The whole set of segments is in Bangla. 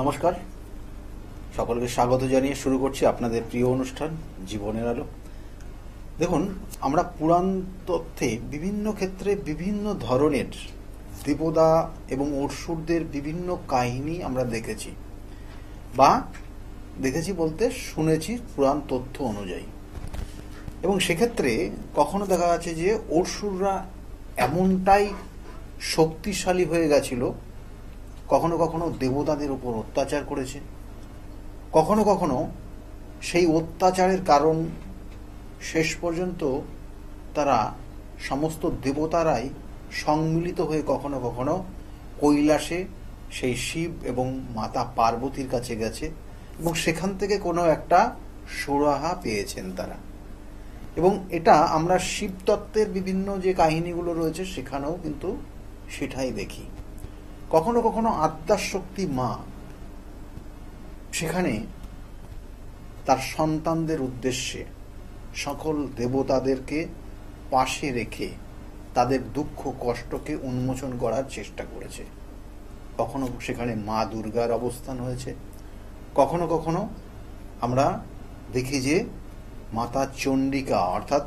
নমস্কার, সকলকে স্বাগত জানিয়ে শুরু করছি আপনাদের প্রিয় অনুষ্ঠান জীবনের আলো। দেখুন, আমরা পুরাণ তথ্যে বিভিন্ন ক্ষেত্রে বিভিন্ন ধরনের দেবতা এবং অসুরদের বিভিন্ন কাহিনী আমরা দেখেছি বলতে শুনেছি পুরাণ তথ্য অনুযায়ী। এবং সেক্ষেত্রে কখনো দেখা যাচ্ছে যে অসুররা এমনটাই শক্তিশালী হয়ে গেছিল, কখনো কখনো দেবতাদের উপর অত্যাচার করেছে, কখনো কখনো সেই অত্যাচারের কারণ শেষ পর্যন্ত তারা সমস্ত দেবতারাই সম্মিলিত হয়ে কখনো কখনো কৈলাসে সেই শিব এবং মাতা পার্বতীর কাছে গেছে এবং সেখান থেকে কোনো একটা সুরাহা পেয়েছেন তারা। এবং এটা আমরা শিবতত্ত্বের বিভিন্ন যে কাহিনীগুলো রয়েছে সেখানেও কিন্তু সেটাই দেখি। কখনো কখনো আদ্যাশক্তি মা সেখানে তার সন্তানদের উদ্দেশ্যে সকল দেবতাদেরকে পাশে রেখে তাদের দুঃখ কষ্টকে উন্মোচন করার চেষ্টা করেছে। কখনো সেখানে মা দুর্গার অবস্থান হয়েছে, কখনো কখনো আমরা দেখি যে মাতা চণ্ডিকা অর্থাৎ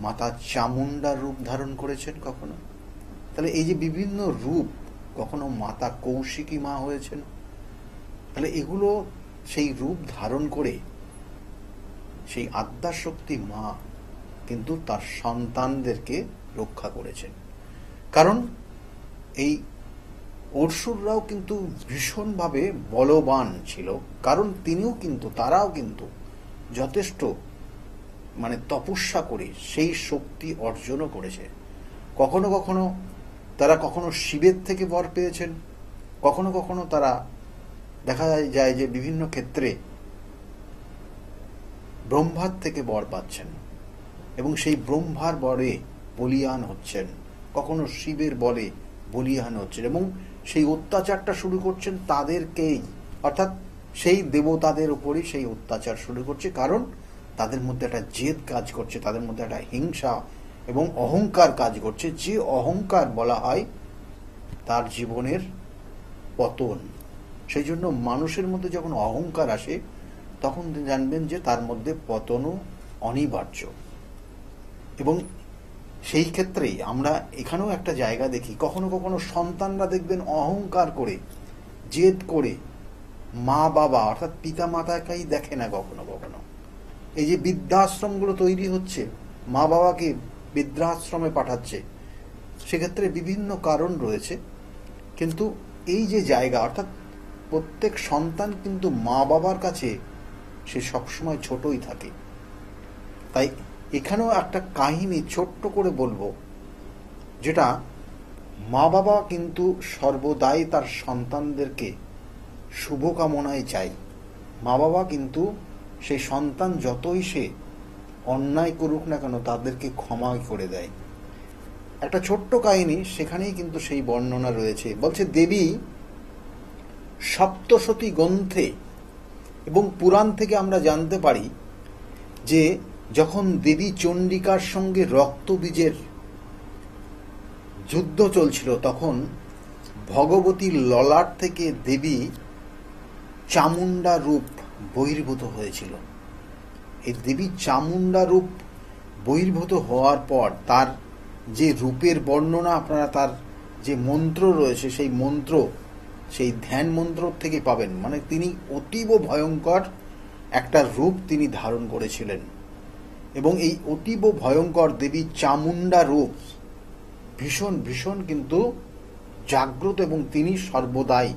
মাতা চামুণ্ডার রূপ ধারণ করেছেন কখনো। তাহলে এই যে বিভিন্ন রূপ, কখনো মাতা কৌশিকী মা হয়েছেন, তাহলে এগুলো সেই রূপ ধারণ করে সেই আদ্যাশক্তি মা কিন্তু তার সন্তানদেরকে রক্ষা করেছেন। কারণ এই অসুররাও কিন্তু ভীষণভাবে বলবান ছিল, কারণ তারাও কিন্তু যথেষ্ট তপস্যা করে সেই শক্তি অর্জনও করেছে। কখনো কখনো তারা শিবের থেকে বর পেয়েছেন, কখনো কখনো তারা দেখা যায় যে বিভিন্ন ক্ষেত্রে ব্রহ্মার থেকে বর পাচ্ছেন এবং সেই ব্রহ্মার বরে বলিয়ান হচ্ছেন, কখনো শিবের বলে বলিয়ান হচ্ছেন এবং সেই অত্যাচারটা শুরু করছেন তাদেরকেই, অর্থাৎ সেই দেবতাদের উপরই সেই অত্যাচার শুরু করছে। কারণ তাদের মধ্যে একটা জেদ কাজ করছে, তাদের মধ্যে একটা হিংসা এবং অহংকার কাজ করছে, যে অহংকার বলা হয় তার জীবনের পতন। সেই জন্য মানুষের মধ্যে যখন অহংকার আসে তখন জানবেন যে তার মধ্যে পতনও অনিবার্য। এবং সেই ক্ষেত্রেই আমরা এখানেও একটা জায়গা দেখি, কখনো কখনো সন্তানরা দেখবেন অহংকার করে জেদ করে মা বাবা অর্থাৎ পিতা মাতাকেই দেখে না। কখনো কখনো এই যে বৃদ্ধাশ্রমগুলো তৈরি হচ্ছে, মা বাবাকে বৃদ্ধাশ্রমে পাঠাচ্ছে, সেক্ষেত্রে বিভিন্ন কারণ রয়েছে। কিন্তু এই যে জায়গা অর্থাৎ প্রত্যেক সন্তান কিন্তু মা বাবার কাছে সে সবসময় ছোটই থাকে। তাই এখানেও একটা কাহিনী ছোট্ট করে বলবো, যেটা মা বাবা কিন্তু সর্বদাই তার সন্তানদেরকে শুভকামনায় চাই। মা বাবা কিন্তু সেই সন্তান যতই সে অন্যায় করুক না কেন তাদেরকে ক্ষমা করে দেয়। একটা ছোট্ট কাহিনী, সেখানেই কিন্তু সেই বর্ণনা রয়েছে। বলছে দেবী সপ্তশতী গ্রন্থে এবং পুরাণ থেকে আমরা জানতে পারি যে যখন দেবী চণ্ডিকার সঙ্গে রক্তবীজের যুদ্ধ চলছিল তখন ভগবতীর ললাট থেকে দেবী চামুণ্ডা রূপ বহির্ভূত হয়েছিল। এই দেবী চামুণ্ডা রূপ বহির্ভূত হওয়ার পর তার যে রূপের বর্ণনা আপনারা তার যে মন্ত্র রয়েছে সেই মন্ত্র, সেই ধ্যান মন্ত্র থেকে পাবেন। তিনি অতীব ভয়ঙ্কর একটা রূপ তিনি ধারণ করেছিলেন এবং এই অতীব ভয়ঙ্কর দেবী চামুণ্ডা রূপ ভীষণ ভীষণ কিন্তু জাগ্রত এবং তিনি সর্বদাই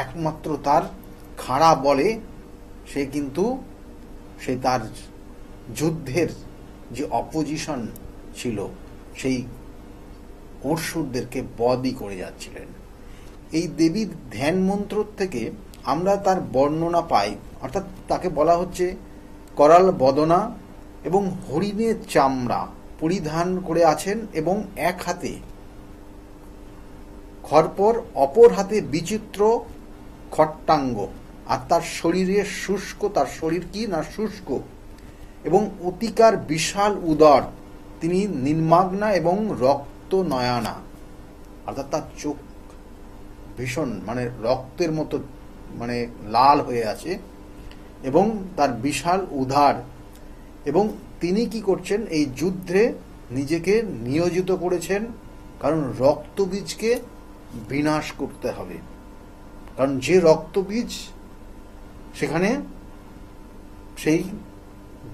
একমাত্র তার খাড়া বলে সে তার যুদ্ধের যে অপোজিশন ছিল সেই অসুরদেরকে বধই করে যাচ্ছিলেন। এই দেবীর ধ্যান মন্ত্র থেকে আমরা তার বর্ণনা পাই, অর্থাৎ তাকে বলা হচ্ছে করাল বদনা এবং হরিণের চামড়া পরিধান করে আছেন এবং এক হাতে খর্পর, অপর হাতে বিচিত্র খট্টাঙ্গ, আর তার শরীরে শুষ্ক, তার শরীর কি না শুষ্ক এবং অতিকার বিশাল উদর, তিনি নির্মাগ্না এবং রক্ত নয়না, অর্থাৎ তার চোখ ভীষণ মানে রক্তের মতো মানে লাল হয়ে আছে এবং তার বিশাল উধার, এবং তিনি কি করছেন এই যুদ্ধে নিজেকে নিয়োজিত করেছেন, কারণ রক্তবীজকে বিনাশ করতে হবে। কারণ যে রক্তবীজ সেখানে সেই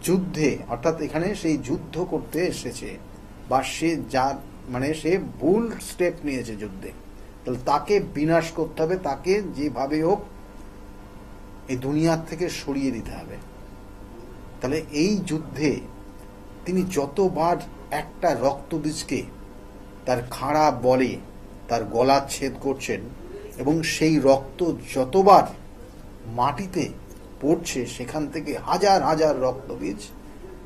যুদ্ধে অর্থাৎ এখানে সেই যুদ্ধ করতে এসেছে বা সে যা মানে সে ভুল স্টেপ নিয়েছে যুদ্ধে, তাহলে তাকে বিনাশ করতে হবে, তাকে যেভাবে হোক এই দুনিয়ার থেকে সরিয়ে দিতে হবে। তাহলে এই যুদ্ধে তিনি যতবার একটা রক্তবীজকে তার খাড়া বলে তার গলা ছেদ করছেন এবং সেই রক্ত যতবার মাটিতে পড়ছে সেখান থেকে হাজার হাজার রক্তবীজ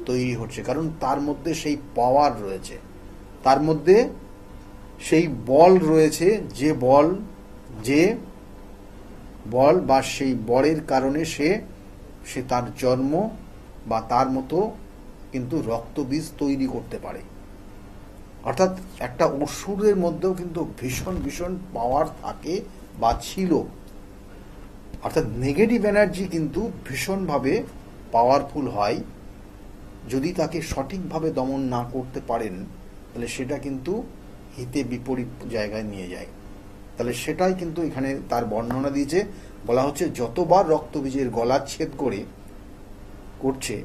তৈরি হচ্ছে, কারণ তার মধ্যে সেই পাওয়ার রয়েছে, তার মধ্যে সেই বল রয়েছে, যে বল বা সেই বলের কারণে সে তার জন্ম বা তার মতো কিন্তু রক্তবীজ তৈরি করতে পারে। অর্থাৎ একটা অসুরের মধ্যেও কিন্তু ভীষণ ভীষণ পাওয়ার থাকে বা ছিল। অর্থাৎ নেগেটিভ এনার্জি কিন্তু ভীষণভাবে পাওয়ারফুল হয়, যদি তাকে সঠিকভাবে দমন না করতে পারেন তাহলে সেটা কিন্তু হিতে বিপরীত জায়গায় নিয়ে যায়। তাহলে সেটাই কিন্তু এখানে তার বর্ণনা দিয়েছে, বলা হচ্ছে যতবার রক্তবীজের গলা ছেদ করছে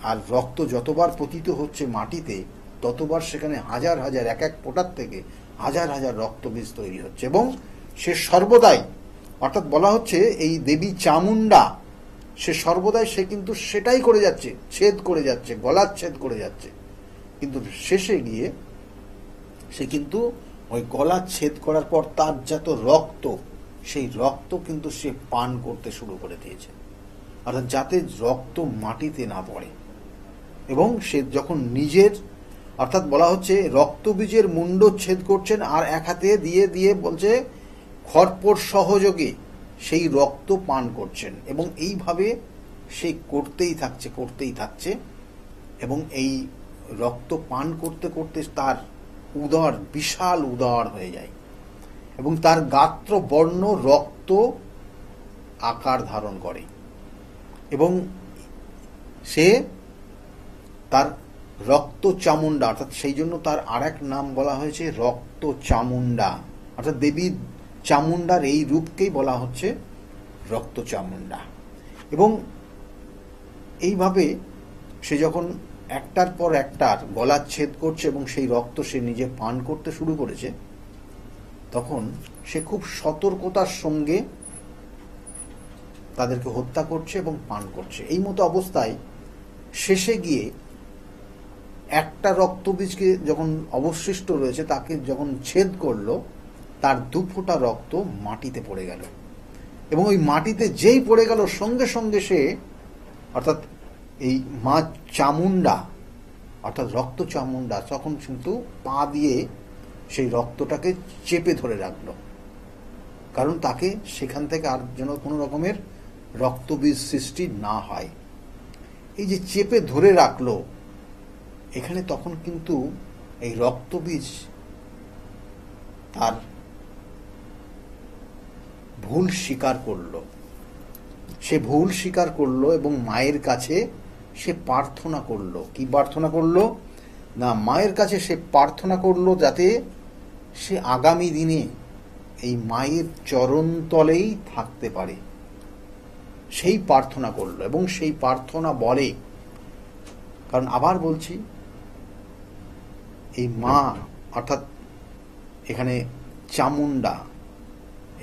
আর রক্ত যতবার পতিত হচ্ছে মাটিতে, ততবার সেখানে হাজার হাজার এক এক ফোঁটার থেকে হাজার হাজার রক্তবীজ তৈরি হচ্ছে। এবং সে সর্বদাই অর্থাৎ বলা হচ্ছে এই দেবী চামুন্ডা সে সর্বদাই সে কিন্তু সেটাই করে যাচ্ছে, ছেদ করে যাচ্ছে, গলার ছেদ করে যাচ্ছে, কিন্তু শেষে গিয়ে সে কিন্তু ওই গলা ছেদ করার পর তার যত রক্ত সেই রক্ত কিন্তু সে পান করতে শুরু করে দিয়েছে, অর্থাৎ যাতে রক্ত মাটিতে না পড়ে। এবং সে যখন নিজের অর্থাৎ বলা হচ্ছে রক্তবীজের মুন্ড ছেদ করছেন আর এক হাতে দিয়ে দিয়ে বলছে খরপোর সহযোগে সেই রক্ত পান করছেন, এবং এইভাবে সে করতেই থাকছে এবং এই রক্ত পান করতে করতে তার উদর বিশাল উদর হয়ে যায় এবং তার গাত্র বর্ণ রক্ত আকার ধারণ করে এবং সে তার রক্ত চামুন্ডা, অর্থাৎ সেই জন্য তার আর এক নাম বলা হয়েছে রক্ত চামুন্ডা, অর্থাৎ দেবী চামুন্ডার এই রূপকেই বলা হচ্ছে রক্ত চামুন্ডা। এবং এইভাবে সে যখন একটার পর একটার গলা ছেদ করছে এবং সেই রক্ত সে নিজে পান করতে শুরু করেছে, তখন সে খুব সতর্কতার সঙ্গে তাদেরকে হত্যা করছে এবং পান করছে। এই মতো অবস্থায় শেষে গিয়ে একটা রক্তবীজকে যখন অবশিষ্ট রয়েছে তাকে যখন ছেদ করলো, তার 2 ফোঁটা রক্ত মাটিতে পড়ে গেল এবং ওই মাটিতে যেই পড়ে গেল সঙ্গে সঙ্গে সে অর্থাৎ এই মা চামুন্ডা অর্থাৎ রক্ত চামুন্ডা তখন কিন্তু পা দিয়ে সেই রক্তটাকে চেপে ধরে রাখলো, কারণ তাকে সেখান থেকে আর যেন কোনো রকমের রক্তবীজ সৃষ্টি না হয়। এই যে চেপে ধরে রাখলো, এখানে তখন কিন্তু এই রক্তবীজ তার ভুল স্বীকার করলো, সে ভুল স্বীকার করলো এবং মায়ের কাছে সে প্রার্থনা করলো। কি প্রার্থনা করলো না, মায়ের কাছে সে প্রার্থনা করলো যাতে সে আগামী দিনে এই মায়ের চরণতলেই থাকতে পারে, সেই প্রার্থনা করলো। এবং সেই প্রার্থনা বলে, কারণ আবার বলছি এই মা অর্থাৎ এখানে চামুন্ডা,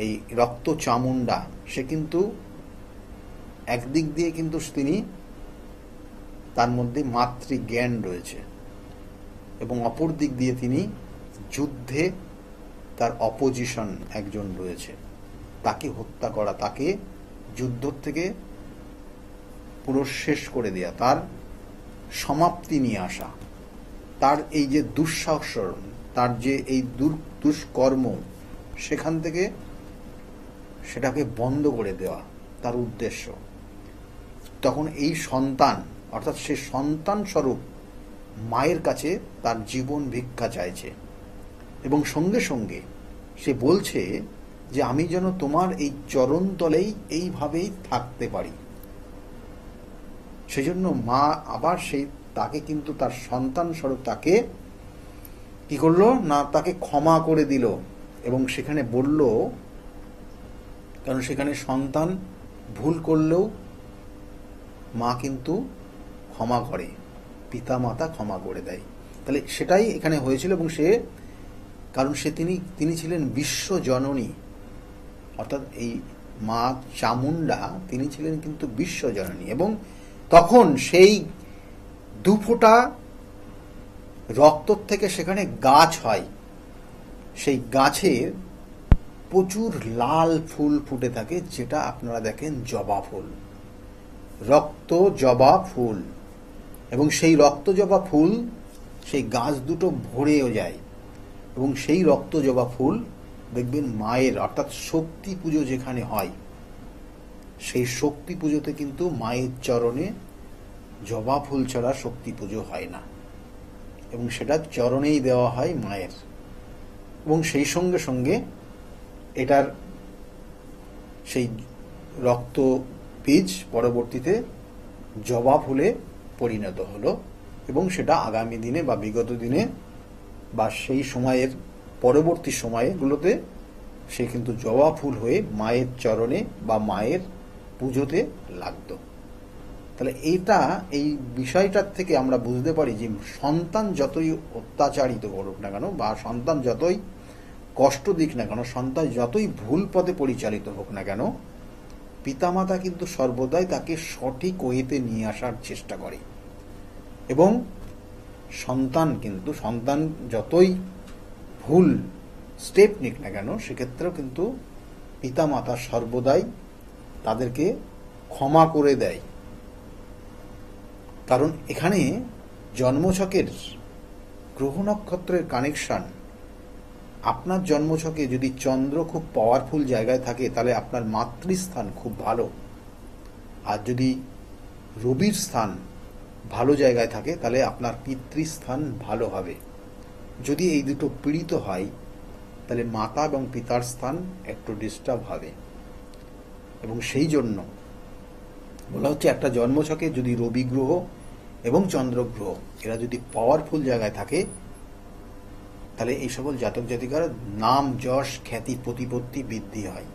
এই রক্ত চামুন্ডা, সে কিন্তু একদিক দিয়ে কিন্তু তিনি তার মধ্যে মাতৃজ্ঞান রয়েছে এবং অপর দিক দিয়ে তিনি যুদ্ধে তার অপোজিশন একজন রয়েছে, তাকে হত্যা করা, তাকে যুদ্ধ থেকে পুরো শেষ করে দেয়া, তার সমাপ্তি নিয়ে আসা, তার এই যে দুঃসাহস, তার যে এই দুষ্কর্ম সেখান থেকে সেটাকে বন্ধ করে দেওয়া তার উদ্দেশ্য। তখন এই সন্তান অর্থাৎ সে সন্তান স্বরূপ মায়ের কাছে তার জীবন ভিক্ষা চাইছে এবং সঙ্গে সঙ্গে সে বলছে যে আমি যেন তোমার এই চরণ তলেই এইভাবেই থাকতে পারি। সেজন্য মা আবার তাকে কিন্তু তার সন্তান স্বরূপ তাকে কি করলো না, তাকে ক্ষমা করে দিল। এবং সেখানে বলল, কারণ সেখানে সন্তান ভুল করলেও মা কিন্তু ক্ষমা করে, পিতা মাতা ক্ষমা করে দেয়। তাহলে সেটাই এখানে হয়েছিল। এবং কারণ তিনি ছিলেন বিশ্বজননী, অর্থাৎ এই মা চামুন্ডা তিনি ছিলেন কিন্তু বিশ্বজননী। এবং তখন সেই দুফোঁটা রক্ত থেকে সেখানে গাছ হয়, সেই গাছের প্রচুর লাল ফুল ফুটে থাকে, যেটা আপনারা দেখেন জবা ফুল, রক্ত জবা ফুল। এবং সেই রক্ত জবা ফুল সেই গাছ দুটো ভরেও যায়। এবং সেই রক্ত জবা ফুল দেখবেন মায়ের, অর্থাৎ শক্তি পুজো যেখানে হয়, সেই শক্তি পুজোতে কিন্তু মায়ের চরণে জবা ফুল ছাড়া শক্তি পুজো হয় না, এবং সেটা চরণেই দেওয়া হয় মায়ের। এবং সেই সঙ্গে সঙ্গে এটার সেই রক্ত বীজ পরবর্তীতে জবা ফুলে পরিণত হলো। এবং সেটা আগামী দিনে বা বিগত দিনে বা সেই সময়ের পরবর্তী সময়গুলোতে সে কিন্তু জবা ফুল হয়ে মায়ের চরণে বা মায়ের পুজোতে লাগতো। তাহলে এই বিষয়টার থেকে আমরা বুঝতে পারি যে সন্তান যতই অত্যাচারিত করুক না কেন, বা সন্তান যতই কষ্ট দিক না কেন, সন্তান যতই ভুল পথে পরিচালিত হোক না কেন, পিতামাতা কিন্তু সর্বদাই তাকে সঠিক ওয়েতে নিয়ে আসার চেষ্টা করে। এবং সন্তান যতই ভুল স্টেপ নিক না কেন, সেক্ষেত্রেও কিন্তু পিতামাতা সর্বদাই তাদেরকে ক্ষমা করে দেয়। কারণ এখানে জন্মছকের গ্রহ নক্ষত্রের কানেকশন, আপনার জন্মছকে যদি চন্দ্র খুব পাওয়ারফুল জায়গায় থাকে তাহলে আপনার মাতৃস্থান খুব ভালো, আর যদি রবির স্থান ভালো জায়গায় থাকে তাহলে আপনার পিতৃস্থান ভালো হবে। যদি এই দুটো পীড়িত হয় তাহলে মাতা এবং পিতার স্থান একটু ডিস্টার্ব হবে। এবং সেই জন্য বলা হচ্ছে একটা জন্মছকে যদি রবি গ্রহ এবং চন্দ্র গ্রহ এরা যদি পাওয়ারফুল জায়গায় থাকে, তাহলে এই সকল জাতক জাতিকার নাম, যশ, খ্যাতি, প্রতিপত্তি বৃদ্ধি হয়।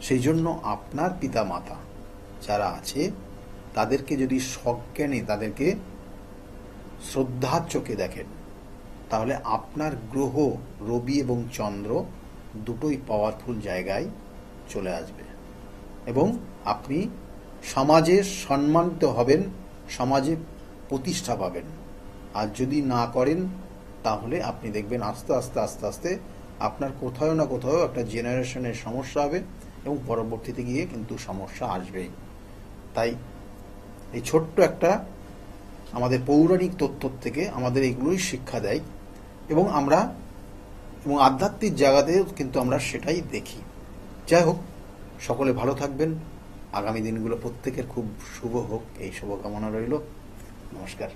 সেই জন্য আপনার পিতা মাতা যারা আছে তাদেরকে যদি সজ্ঞানে, তাদেরকে শ্রদ্ধার চোখে দেখেন, তাহলে আপনার গ্রহ রবি এবং চন্দ্র দুটোই পাওয়ারফুল জায়গায় চলে আসবে এবং আপনি সমাজে সম্মানিত হবেন, সমাজে প্রতিষ্ঠা পাবেন। আর যদি না করেন তাহলে আপনি দেখবেন আস্তে আস্তে আস্তে আস্তে আপনার কোথাও না কোথাও একটা জেনারেশনের সমস্যা হবে এবং পরবর্তীতে গিয়ে কিন্তু সমস্যা আসবেই। তাই এই ছোট্ট একটা আমাদের পৌরাণিক তথ্য থেকে আমাদের এগুলোই শিক্ষা দেয় এবং আধ্যাত্মিক জায়গাতেও কিন্তু আমরা সেটাই দেখি। যাই হোক, সকলে ভালো থাকবেন। আগামী দিনগুলো প্রত্যেকের খুব শুভ হোক, এই শুভকামনা রইল। নমস্কার।